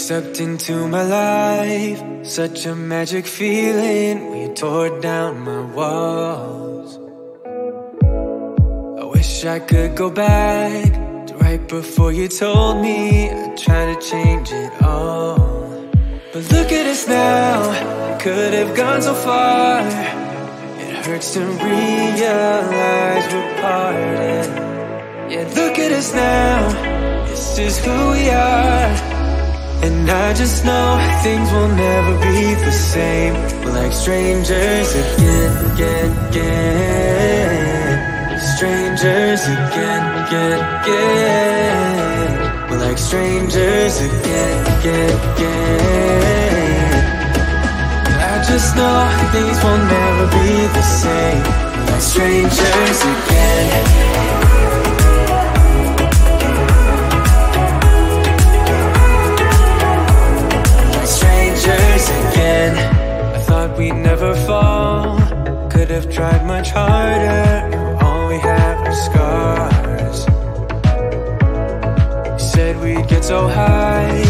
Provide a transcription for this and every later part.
stepped into my life, such a magic feeling when you tore down my walls. I wish I could go back to right before you told me I'd try to change it all. But look at us now, could have gone so far. It hurts to realize we're parted. Yeah, look at us now, this is who we are. And I just know things will never be the same. We're like strangers again. Strangers again. We're like strangers again. I just know things will never be the same. We're like strangers again. Again, I thought we'd never fall. Could have tried much harder. Now all we have are scars. You said we'd get so high,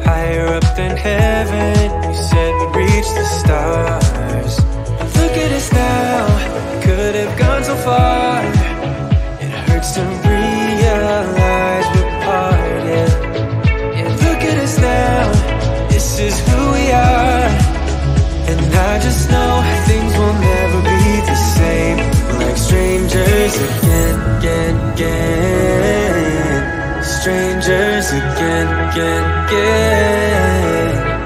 higher up than heaven. You said we'd reach the stars. But look at us now, could have gone so far. It hurts to realize we're parted. Yeah, look at us now, this is who we are. And I just know things will never be the same. We're like strangers again. Strangers again.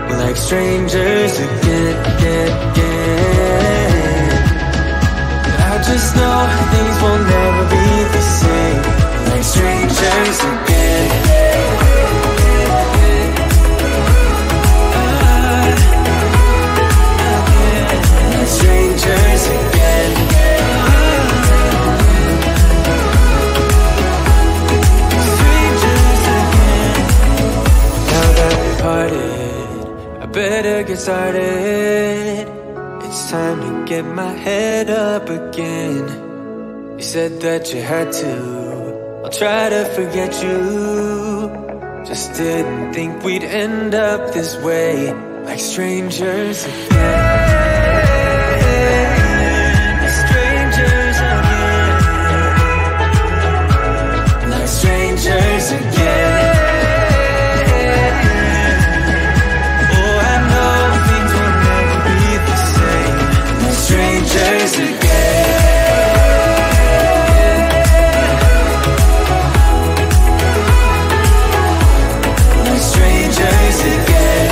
We're like strangers again. I just know things will never be the same. We're like strangers again. Strangers again. Strangers again. Now that we parted, I better get started. It's time to get my head up again. You said that you had to, I'll try to forget you. Just didn't think we'd end up this way, like strangers again. Strangers again. Oh, I know things will never be the same. Strangers again. Strangers again.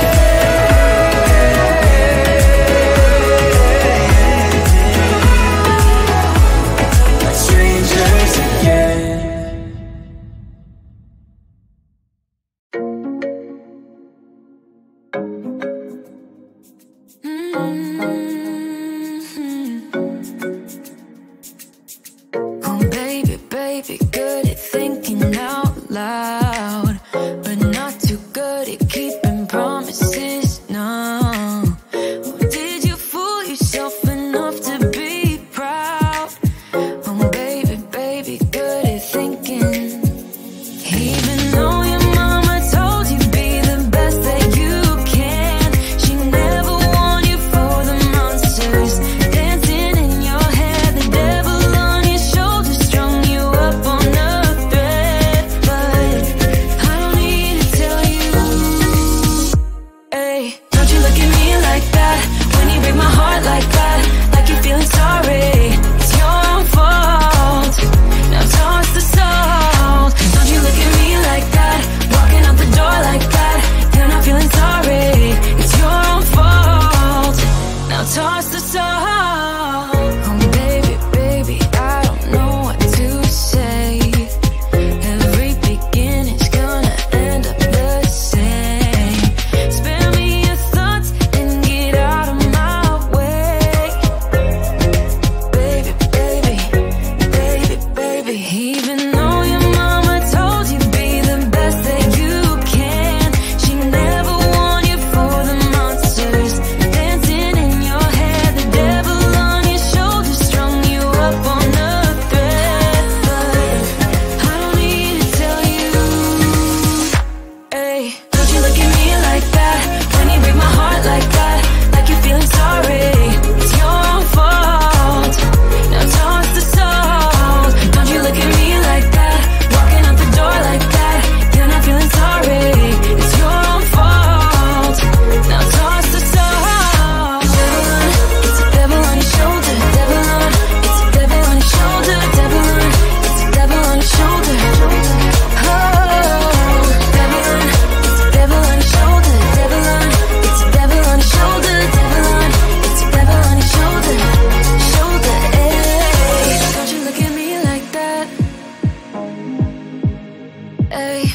Ay,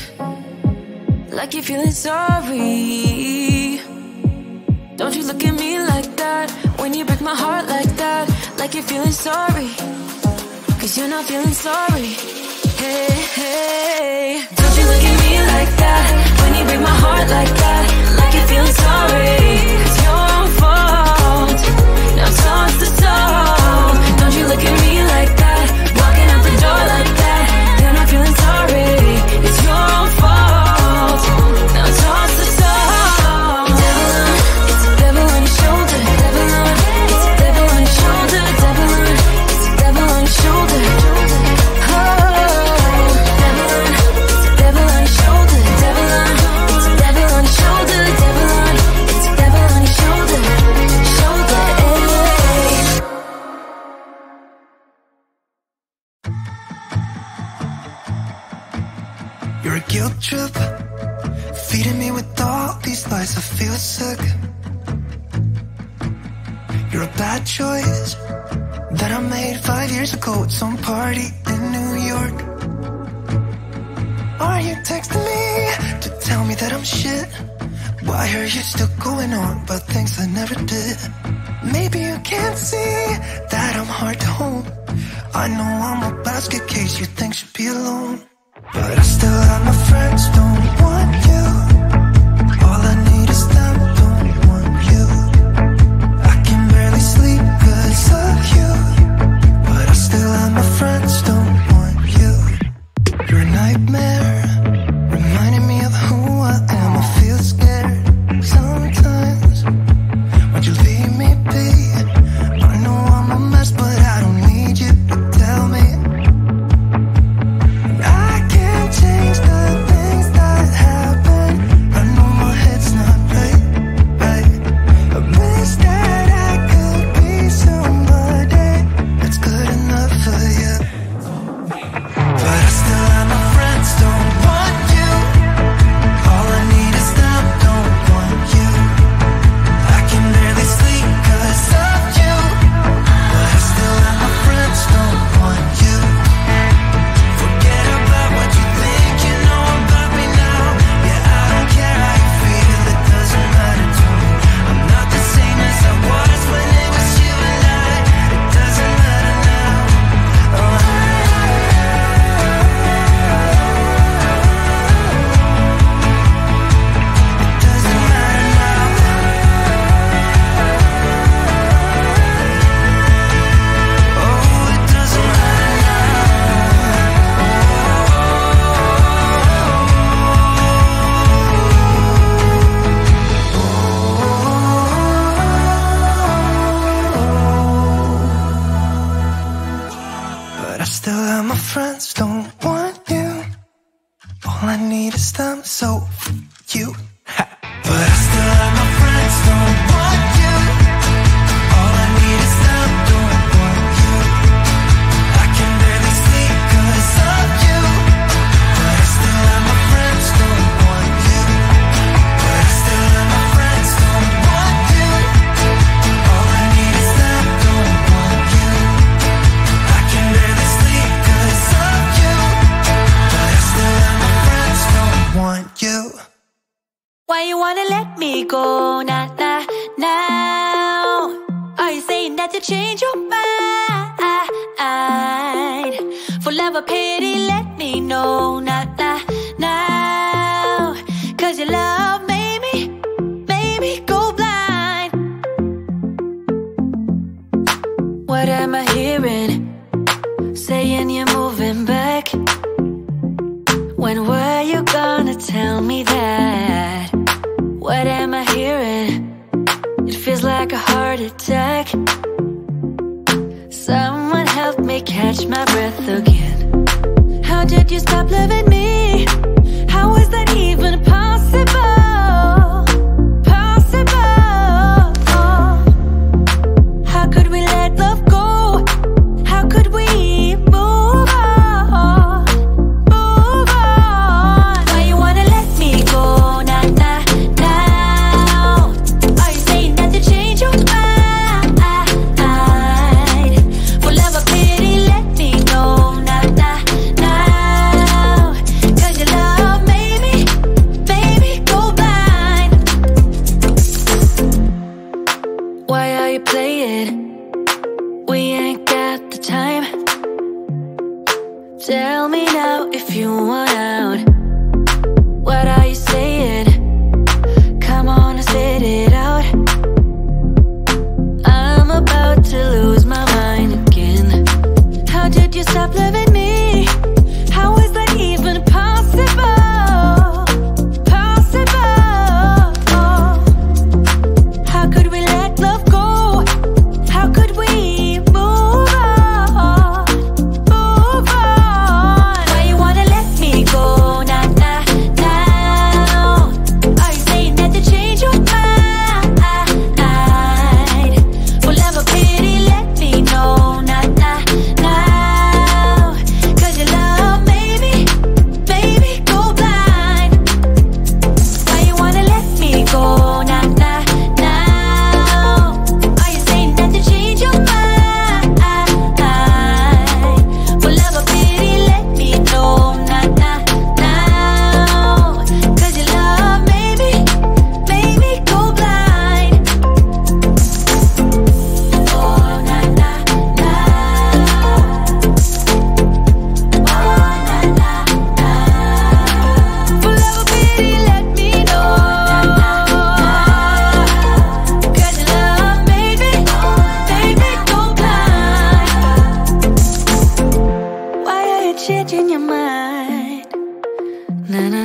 like you're feeling sorry. Don't you look at me like that when you break my heart like that. Like you're feeling sorry, 'cause you're not feeling sorry. Hey, hey, don't you look at me like that when you break my heart like that. Like you're feeling sorry, 'cause your own fault. Now toss the soul. Don't you look at me like that, walking out the door like that. You're not feeling sorry, it's your own fault. Now toss the soul. Devil on, it's a devil on your shoulder. Devil on, it's a devil on your shoulder. Devil on, it's a devil on your shoulder. You're a guilt trip, feeding me with all these lies. I feel sick. You're a bad choice that I made 5 years ago at some party in New York. Are you texting me to tell me that I'm shit? Why are you still going on about things I never did? Maybe you can't see that I'm hard to hold. I know I'm a basket case you think should be alone, but I still have my friends, don't want you. All I need is them, don't want you. I can barely sleep 'cause of you, but I still have my friends, don't want you. You're a nightmare, reminding me of who I am. I feel scared sometimes. Why'd you leave me be? I know I'm a mess, but I don't need you to tell me. Change the things that happen. I know my head's not right, right. I wish that I could be somebody that's good enough for you, but I still have my friends, don't want you. All I need is them, don't want you. I can barely sleep 'cause of you, but I still have my friends, don't want you. Forget about what you think you know about me now. Yeah, I don't care how you feel, it doesn't matter to me. I'm not the same as I was when it was you and I. It doesn't matter now. Oh, it doesn't matter now. Oh, it doesn't matter but I still have my friends, don't want you. All I need is them, so you. But I still have my friends, don't want you. All I need is them, don't want you. I can barely sleep 'cause of you, but I still have my friends, don't want you. But I still have my friends, don't want you. All I need is them, don't want you. I can barely sleep 'cause of you, but I still have my friends, don't want you. Why you wanna let me go now, now? Are you saying that you change your mind? For love or pity, let me know now, now. 'Cause your love made me go blind. What am I hearing? Saying you're moving back. When were you gonna tell me that? What am I hearing? It feels like a heart attack. Someone help me catch my breath again. How did you stop loving me? How is that even possible? Possible. How could we let love go? How could we move on? Move on. Why you wanna let me go now, now? Are you saying that you change your mind? For love or pity, let me know now, now. 'Cause your love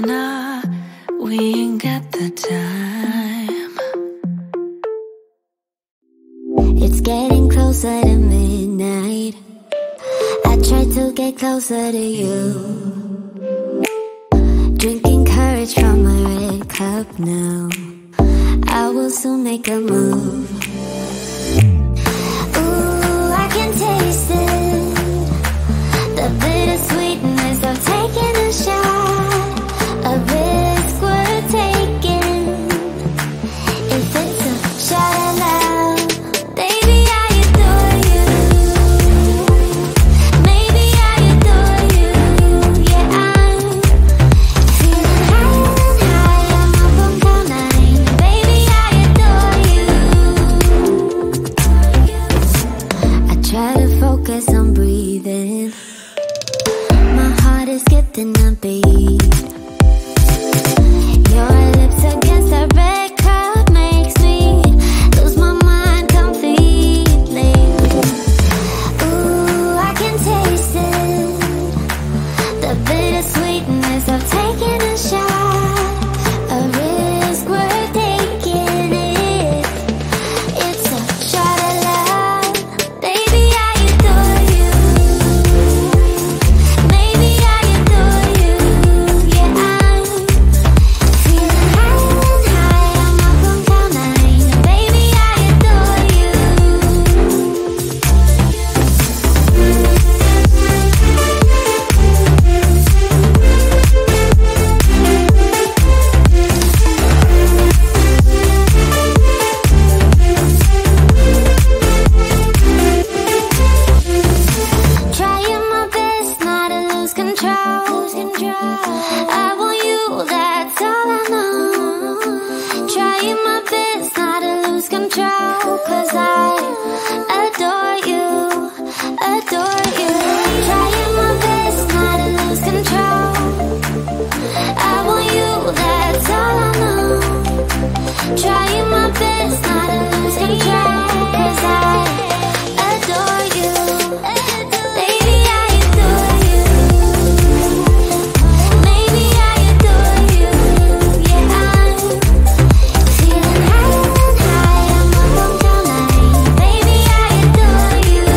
nah, we ain't got the time. It's getting closer to midnight. I try to get closer to you. Drinking courage from my red cup now. I will soon make a move. Ooh, I can taste it. The bittersweetness of taking a shot. A risk worth taking. If it's a shot of love, baby, I adore you. Maybe I adore you. Yeah, I'm feeling higher and higher. I'm up on cloud nine. Baby, I adore you. I try to focus on breathing. My heart is skipping a beat. Your lips against the red cup makes me lose my mind completely. Ooh, I can taste it. The bittersweetness of taking a shot. A risk worth taking it. It's a shot of love. Baby, I adore you. Maybe I adore you. Yeah, I'm feeling higher and higher. I'm up on cloud nine. Baby, I adore you. Trying my best not to lose control. I want you, that's all I know. Trying my best not to lose control. 'Cause I adore you, adore you. Trying my best not to lose control. I want you, that's all I know. Trying my best not to lose control. 'Cause I adore you. Baby, I adore you. Maybe I adore you. Yeah, I'm feeling higher and higher. I'm up on cloud nine. Baby, I adore you.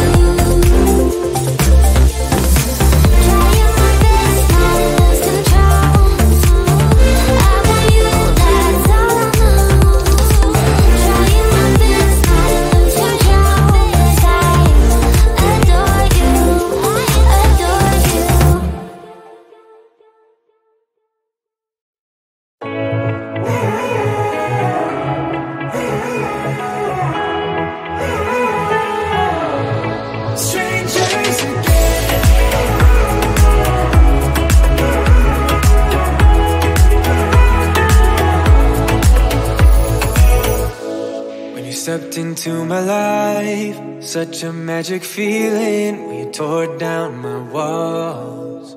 Trying my best not to lose control. I want you, that's all I know. Trying my best not to lose control. 'Cause I adore you, adore you. Strangers when you stepped into my life, such a magic feeling when you tore down my walls.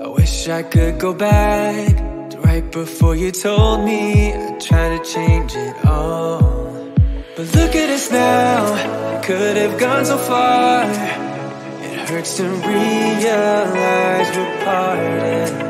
I wish I could go back to right before you told me I'd try to change it all. But look at us now, could have gone so far. It hurts to realize we're parted.